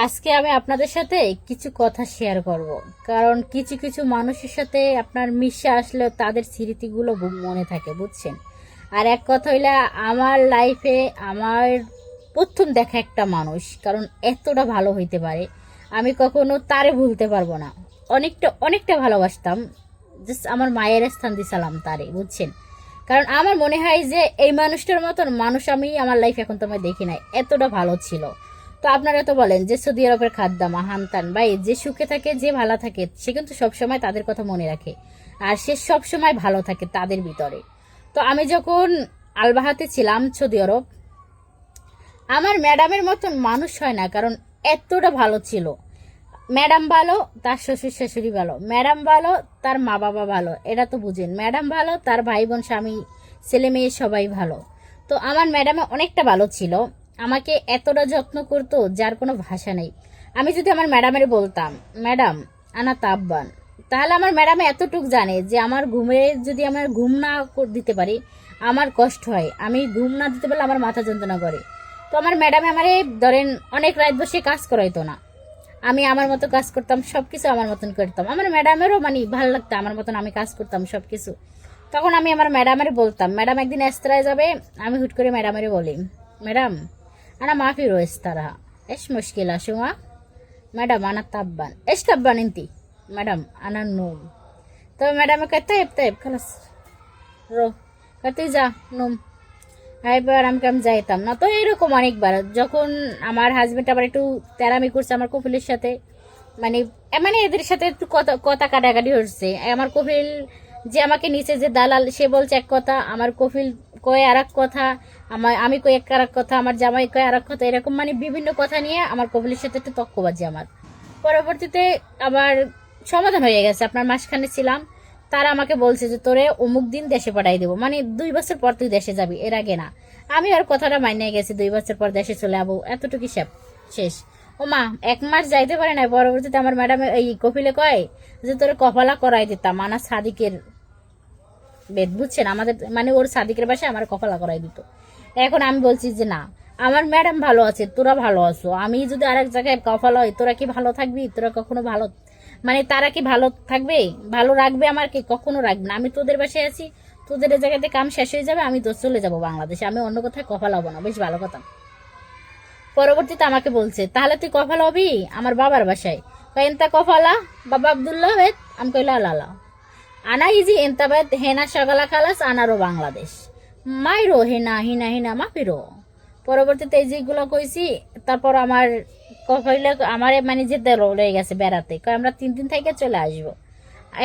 আজকে আমি আপনাদের সাথে কিছু কথা শেয়ার করব। কারণ কিছু কিছু মানুষের সাথে আপনার মিশে আসলে তাদের স্মৃতিগুলো মনে থাকে, বুঝছেন। আর এক কথা হইলে আমার লাইফে আমার প্রথম দেখা একটা মানুষ, কারণ এতটা ভালো হইতে পারে আমি কখনো তারে ভুলতে পারবো না। অনেকটা অনেকটা ভালোবাসতাম, জাস্ট আমার মায়ের স্থান দিছিলাম তারে, বুঝছেন। কারণ আমার মনে হয় যে এই মানুষটার মতন মানুষ আমি আমার লাইফ এখন তো আমি দেখি নাই, এতটা ভালো ছিল। তো আপনারা তো বলেন যে সৌদি আরবের খাদ্দামা হানতান ভাই, যে সুখে থাকে যে ভালো থাকে সে কিন্তু সবসময় তাদের কথা মনে রাখে, আর সে সবসময় ভালো থাকে তাদের ভিতরে। তো আমি যখন আলবাহাতে ছিলাম সৌদি আরব, আমার ম্যাডামের মতন মানুষ হয় না, কারণ এতটা ভালো ছিল। ম্যাডাম ভালো, তার শ্বশুর শাশুড়ি ভালো, ম্যাডাম ভালো, তার মা বাবা ভালো, এটা তো বুঝেন। ম্যাডাম ভালো, তার ভাই বোন স্বামী ছেলে মেয়ে সবাই ভালো। তো আমার ম্যাডামে অনেকটা ভালো ছিল, আমাকে এতটা যত্ন করতো যার কোনো ভাষা নেই। আমি যদি আমার ম্যাডামের বলতাম ম্যাডাম আনা তাব্বান, তাহলে আমার ম্যাডামে এতটুক জানে যে আমার যদি আমার ঘুম না দিতে পারি আমার কষ্ট হয়, আমি ঘুম না দিতে পারলে আমার মাথা যন্ত্রণা করে। তো আমার ম্যাডামে আমারে ধরেন অনেক রাত বসে কাজ করাইতো না, আমি আমার মতো কাজ করতাম, সবকিছু আমার মতন করতাম। আমার ম্যাডামেরও মানে ভালো লাগতো আমার মতন আমি কাজ করতাম সবকিছু। তখন আমি আমার ম্যাডামের বলতাম, ম্যাডাম একদিন এস্তারায় যাবে, আমি হুট করে ম্যাডামের বলি ম্যাডাম আনা মাফি রো এস্তারা এস মুশকিল আসুমা ম্যাডাম আনা তাব্বান এস তাব্বান ইন্তি ম্যাডাম আনা নুম। তো ম্যাডামে কয় তাইব তাইব খালাস রো, তুই যা নুম। এবার আমি কেমন যাইতাম না। তো এরকম অনেকবার যখন আমার হাজবেন্ড আবার একটু তেরামি করছে আমার কপিলের সাথে, মানে মানে এদের সাথে একটু কথা কথা কাটাকাটি হচ্ছে। আমার কপিল যে আমাকে নিচে যে দালাল সে বলছে এক কথা, আমার কপিল কয় আর এক কথা, আমি কই এক আর এক কথা, আমার জামাই কয় আর এক কথা, এরকম মানে বিভিন্ন কথা নিয়ে আমার কপিলের সাথে একটু তক্কবাজি আমার। পরবর্তীতে আবার সমাধান হয়ে গেছে, আপনার মাসখানে ছিলাম। তারা আমাকে বলছে যে তোরে অমুক দিন দেশে পাঠাই দেবো, মানে 2 বছর পর তুই দেশে যাবি, এর আগে না। আমি আর কথাটা মাইনে গেছি, 2 বছর পর দেশে চলে যাবো, এতটুকু হিসাব শেষ। ও মা 1 মাস যাইতে পারে না, পরবর্তীতে আমার ম্যাডাম এই কপিলে কয় যে তোরে কপালা করাই দিতাম আনা সাদিকের বেদ, বুঝছেন। আমাদের মানে ওর সাদিকের বাসায় আমার কপালা করাই দিত। এখন আমি বলছি যে না, আমার ম্যাডাম ভালো আছে, তোরা ভালো আছো, আমি যদি আরেক জায়গায় কপাল হয় তোরা কি ভালো থাকবি? তোরা কখনো ভালো মানে তারা কি ভালো থাকবে, ভালো রাখবে আমার কি? কখনো রাখবে না। আমি তোদের বাসায় আছি, তোদের জায়গাতে কাম শেষ হয়ে যাবে, আমি তো চলে যাব বাংলাদেশে, আমি অন্য কোথায় কপাল হবো না, বেশ ভালো কথা। পরবর্তীতে আমাকে বলছে তাহলে তুই কপাল হবি আমার বাবার বাসায়, এনতা কফালা বাবা আবদুল্লাহ বেদ। আমি কইলা আলালা আনা ইজি এন্তাবাদ হেনা সগালা খালাস আনারো বাংলাদেশ মাইরো হেনা হিনা হিনা মাপিরো। পরবর্তীতে এই যেগুলো কইছি, তারপর আমার কইলে আমার মানে যেতে রয়ে গেছে বেড়াতে, আমরা 3 দিন থেকে চলে আসবো।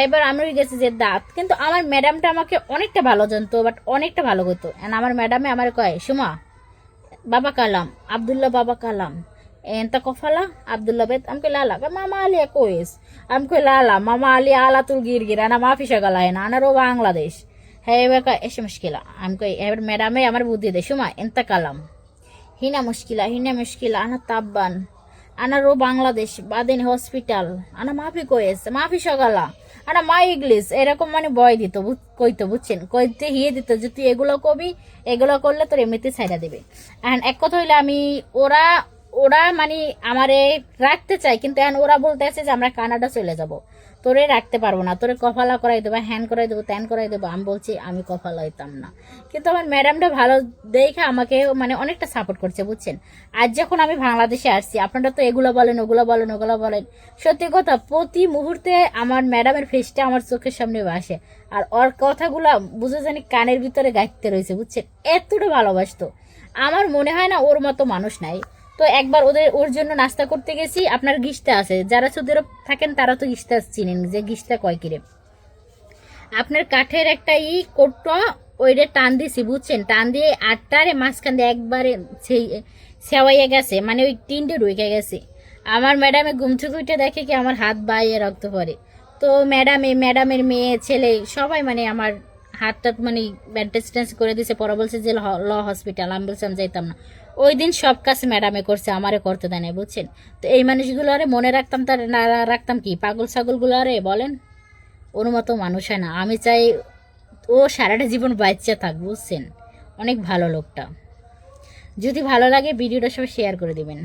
এবার আমি গেছি যে দাঁত, কিন্তু আমার ম্যাডামটা আমাকে অনেকটা ভালো জানতো, বাট অনেকটা ভালো হতো। আমার ম্যাডামে আমার কয় সুমা বাবা কালাম আবদুল্লাহ বাবা কালাম এন্তা কফালা আবদুল্লাহ বেত। আমি কই লালা মামা আলী কইস, আমি কই লালা মামা আলী আলা তুল গির গির আনা মাফি সাগালায় না আনারও বাংলাদেশ। হ্যাঁ এবার এসে মুশকিলা। আমি কই এবার ম্যাডামে আমার বুদ্ধি দে সুমা এন্তা কালাম হিনা মুশকিলা আনা তাব্বান আনারও বাংলাদেশ বাদেন হসপিটাল আনা মাফি কয়েস মাফি সগালা আনা মা ইংলিশ, এরকম মানে বয় দিত কইতো, বুঝছেন। কইতে হিয়ে দিত যে তুই এগুলো কবি, এগুলো করলে তোর এমনিতে ছাইড়া দিবে। এখন এক কথা হইলে আমি ওরা ওরা মানে আমারে রাখতে চাই, কিন্তু এখন ওরা বলতে আছে যে আমরা কানাডা চলে যাব, তোরে রাখতে পারবো না, তোরে কফালা করাই দেবো, হ্যান করাই দেবো, ত্যান করাই দেবো। আমি বলছি আমি কফালা হইতাম না। কিন্তু আমার ম্যাডামটা ভালো দেখে আমাকে মানে অনেকটা সাপোর্ট করছে, বুঝছেন। আজ যখন আমি বাংলাদেশে আসছি, আপনারা তো এগুলো বলেন ওগুলো বলেন ওগুলো বলেন, সত্যি কথা প্রতি মুহূর্তে আমার ম্যাডামের ফেসটা আমার চোখের সামনে আসে, আর ওর কথাগুলো বুঝে জানি কানের ভিতরে গাইতে রয়েছে, বুঝছেন। এতটা ভালোবাসতো, আমার মনে হয় না ওর মতো মানুষ নাই। তো একবার ওর জন্য নাস্তা করতে গেছি, আপনার গিস্তা আছে, যারা সৌদি আরব থাকেন তারা তো গিস্তা চিনেন যে গিস্তা কয় কিরে, আপনার কাঠের একটা কোটটা ওইটা টান দিছি, বুঝছেন। টান দিয়ে আটটারে মাঝখান দিয়ে একবারে সেওয়াইয়া গেছে, মানে ওই টিনটে ঢুকে গেছে। আমার ম্যাডামে ঘুমচুক উঠে দেখে কি আমার হাত বাইয়ে রক্ত পড়ে। তো ম্যাডামের মেয়ে ছেলে সবাই মানে আমার হাতটা মানে ব্যান্ডেজ ট্যান্স করে দিছে, পরে বলছে যে ল হসপিটাল। আমি বলছিলাম যাইতাম না। ওই দিন সব কাজ ম্যাডামে করছে, আমারে করতে দেয় না, বুঝছেন। তো এই মানুষগুলো আরে মনে রাখতাম, তার না রাখতাম কি পাগল ছাগলগুলো আরে বলেন, ওর মতো মানুষ হয় না। আমি চাই ও সারাটা জীবন বাচ্চা থাক, বুঝছেন। অনেক ভালো লোকটা। যদি ভালো লাগে ভিডিওটা সবাই শেয়ার করে দিবেন।